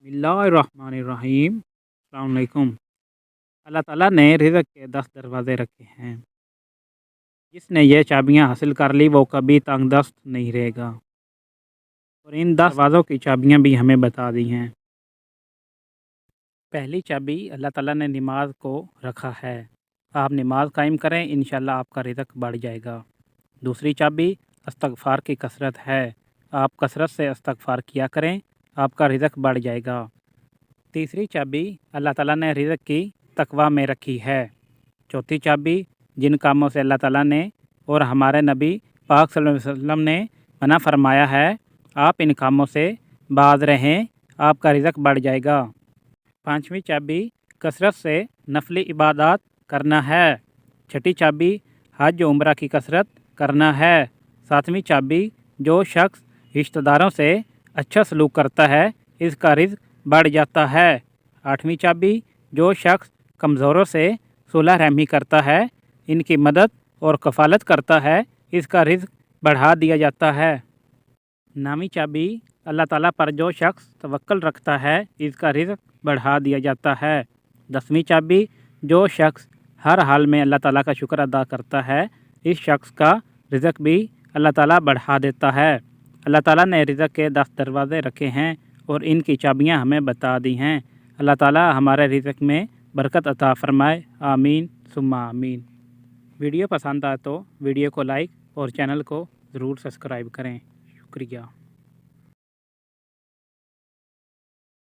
बिस्मिल्लाहिर्रहमानिर्रहीम। अस्सलाम वालेकुम। अल्लाह ताला ने रिज़्क़ के 10 दरवाज़े रखे हैं। जिसने ये चाबियाँ हासिल कर ली वो कभी तंगदस्त नहीं रहेगा। और इन 10 दरवाज़ों की चाबियाँ भी हमें बता दी हैं। पहली चाबी अल्लाह ताला ने नमाज को रखा है। आप नमाज कायम करें, इंशाअल्लाह आपका रिज़्क़ बढ़ जाएगा। दूसरी चाबी इस्तग़फ़ार की कसरत है। आप कसरत से इस्तग़फ़ार किया करें, आपका रिज़्क़ बढ़ जाएगा। तीसरी चाबी अल्लाह ताला ने रिज़्क़ की तक़वा में रखी है। चौथी चाबी जिन कामों से अल्लाह ताला ने और हमारे नबी पाक सल्लल्लाहु अलैहि वसल्लम ने मना फरमाया है, आप इन कामों से बाज रहें, आपका रिज़्क़ बढ़ जाएगा। पाँचवीं चाबी कसरत से नफली इबादत करना है। छठी चाबी हज उम्रा की कसरत करना है। सातवीं चाबी जो शख्स रिश्तेदारों से अच्छा सलूक करता है, इसका रिज़्क़ बढ़ जाता है। आठवीं चाबी जो शख्स कमज़ोरों से सुलह रहमी करता है, इनकी मदद और कफ़ालत करता है, इसका रिज़्क़ बढ़ा दिया जाता है। नौवीं चाबी अल्लाह ताला पर जो शख्स तवक्कल रखता है, इसका रिज़्क़ बढ़ा दिया जाता है। 10वीं चाबी जो शख्स हर हाल में अल्लाह ताला का शुक्र अदा करता है, इस शख्स का रिज़्क़ भी अल्लाह ताला बढ़ा देता है। अल्लाह ताला ने रिज़्क़ के 10 दरवाज़े रखे हैं और इनकी चाबियाँ हमें बता दी हैं। अल्लाह ताला हमारे रिज़्क़ में बरकत अता फ़रमाए। आमीन सुम्मा आमीन। वीडियो पसंद आए तो वीडियो को लाइक और चैनल को ज़रूर सब्सक्राइब करें। शुक्रिया।